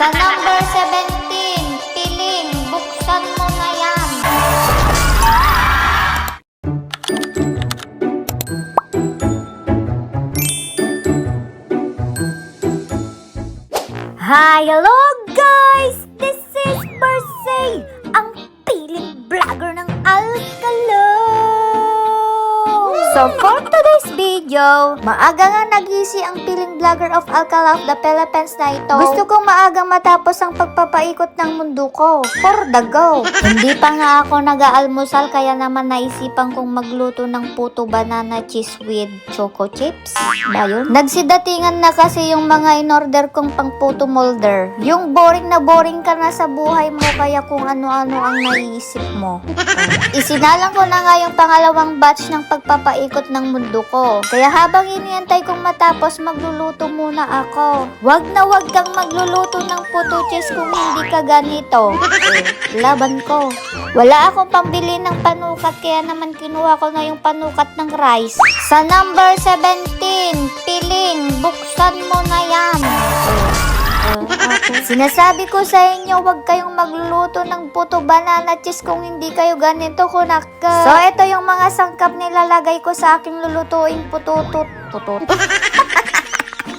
Sa number 17, piling, buksan mo na yan. Hi, hello guys! This is Persay, ang piling vlogger ng Alcalo. So for today's video, maaga nga nagisi ang piling vlogger of Alcalo of the Philippines na ito. Gusto kong maagang matapos ang pagpapaikot ng mundo ko. For the go! Hindi pa nga ako nag-aalmusal kaya naman naisipan kong magluto ng puto banana cheese with choco chips. Ba yun? Nagsidatingan na kasi yung mga in-order kong pang puto molder. Yung boring na boring ka na sa buhay mo kaya kung ano-ano ang naiisip mo. Isinalang ko na nga yung pangalawang batch ng pagpapaikot ng mundo ko. Kaya habang iniantay kong matapos, magluluto muna ako. Wag na wag kang magluluto ng puto cheese kung hindi ka ganito. Laban ko. Wala akong pambili ng panukat kaya naman kinuha ko na yung panukat ng rice. Sa number 17, piling, buksan mo na yan. Sinasabi ko sa inyo, huwag kayong magluluto ng puto banana cheese kung hindi kayo ganito kunaka. So, ito yung mga sangkap nilalagay ko sa aking lulutuing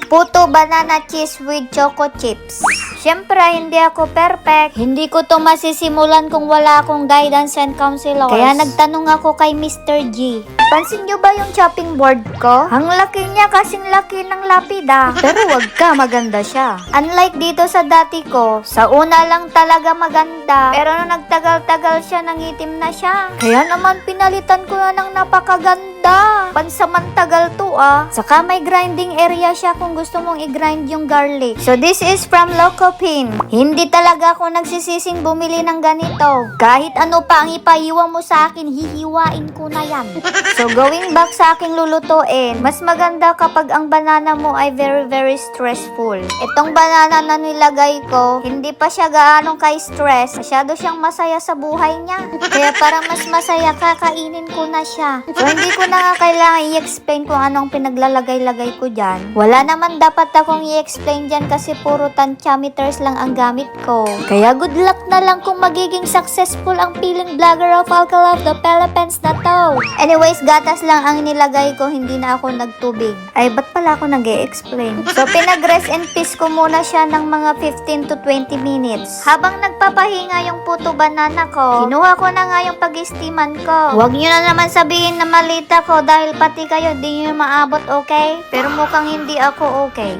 puto banana cheese with choco chips. Siyempre, hindi ako perfect. Hindi ko to masisimulan kung wala akong guidance and counselors. Kaya nagtanong ako kay Mr. G. Pansin nyo ba yung chopping board ko? Ang laki niya kasing laki ng lapida. Pero wag ka, maganda siya. Unlike dito sa dati ko, sa una lang talaga maganda. Pero nung nagtagal-tagal siya, nangitim na siya. Kaya naman pinalitan ko na ng napakaganda. Pansamantagal to Saka may grinding area siya kung gusto mong i-grind yung garlic. So this is from Locopin. Hindi talaga ako nagsisising bumili ng ganito. Kahit ano pa ang ipaiwan mo sa akin, hihiwain ko na yan. So going back sa aking lulutuin, mas maganda kapag ang banana mo ay very stressful. Itong banana na nilagay ko, hindi pa siya gaanong ka-stress. Masyado siyang masaya sa buhay niya. Kaya para mas masaya, kakainin ko na siya. So hindi ko na nga kailangan i-explain kung anong pinaglalagay-lagay ko dyan. Wala naman dapat akong i-explain dyan kasi puro tansyameters lang ang gamit ko. Kaya good luck na lang kung magiging successful ang piling vlogger of Alcalo of the Philippines na to. Anyways, gatas lang ang nilagay ko, hindi na ako nagtubig. Ay, ba't pala ako nag-e-explain? So, pinag-rest and peace ko muna siya ng mga 15 to 20 minutes. Habang nagpapahinga yung puto banana ko, kinuha ko na nga yung pag-steaman ko. Huwag nyo na naman sabihin na malita ko dahil pati kayo di nyo maabot, okay? Pero mukhang hindi ako okay.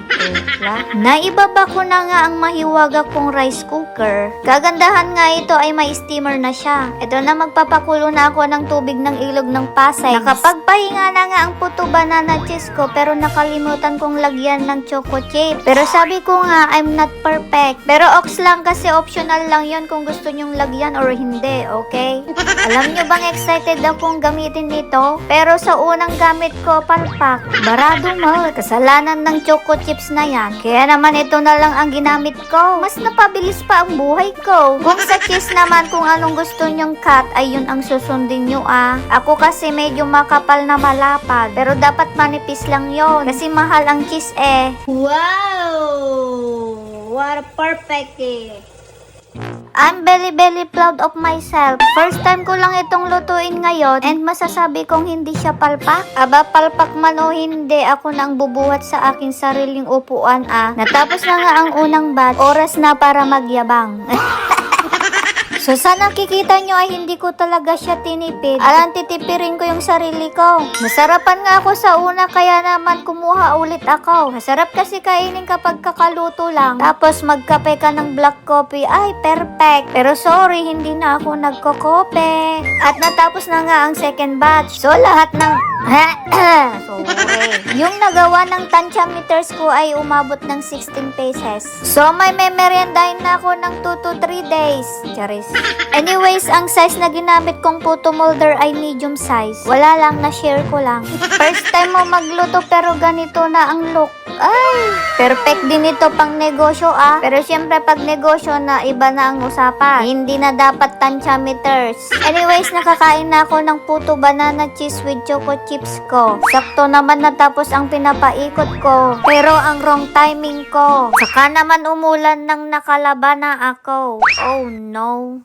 Naibaba ko na nga ang mahiwaga kong rice cooker. Kagandahan nga ito ay may steamer na siya. Ito na, magpapakulo na ako ng tubig ng ilog ng Pasay. Nakapagpahinga na nga ang puto banana cheese ko pero nakalimutan kong lagyan ng choco chip. Pero sabi ko nga, I'm not perfect. Pero ox lang kasi optional lang yon kung gusto nyong lagyan or hindi, okay? Alam nyo bang excited akong gamitin ito? Pero sa unang gamit ko, palpak. Barado mo. Kasalanan ng choco chips na yan. Kaya naman ito na lang ang ginamit ko. Mas napabilis pa ang buhay ko. Kung sa cheese naman, kung anong gusto nyong cut, ay yun ang susundin nyo Ako kasi medyo makapal na malapad. Pero dapat manipis lang yon kasi mahal ang cheese Wow! What a perfect I'm very proud of myself. First time ko lang itong lutuin ngayon and masasabi kong hindi siya palpak. Aba, palpak man o hindi, ako na ang bubuhat sa aking sariling upuan Natapos na nga ang unang batch. Oras na para magyabang. So sa nakikita nyo ay hindi ko talaga siya tinipid. Alang titipirin ko yung sarili ko. Nasarapan nga ako sa una kaya naman kumuha ulit ako. Masarap kasi kainin kapag kakaluto lang. Tapos magkape ka ng black coffee. Ay, perfect. Pero sorry, hindi na ako nagkokope. At natapos na nga ang second batch. So lahat ng sorry. Yung nagawa ng tansyameters ko ay umabot ng 16 pesos. So may meriendahin na ako ng 2 to 3 days. Charis. Anyways, ang size na ginamit kong puto molder ay medium size. Wala lang, na-share ko lang. First time mo magluto pero ganito na ang look. Ay, perfect din ito pang negosyo Pero syempre pag negosyo na iba na ang usapan. Hindi na dapat tansyameters. Anyways, nakakain na ako ng puto banana cheese with choco chips ko. Sakto naman natapos tapos ang pinapaikot ko. Pero ang wrong timing ko. Saka naman umulan nang nakalaba na ako. Oh no.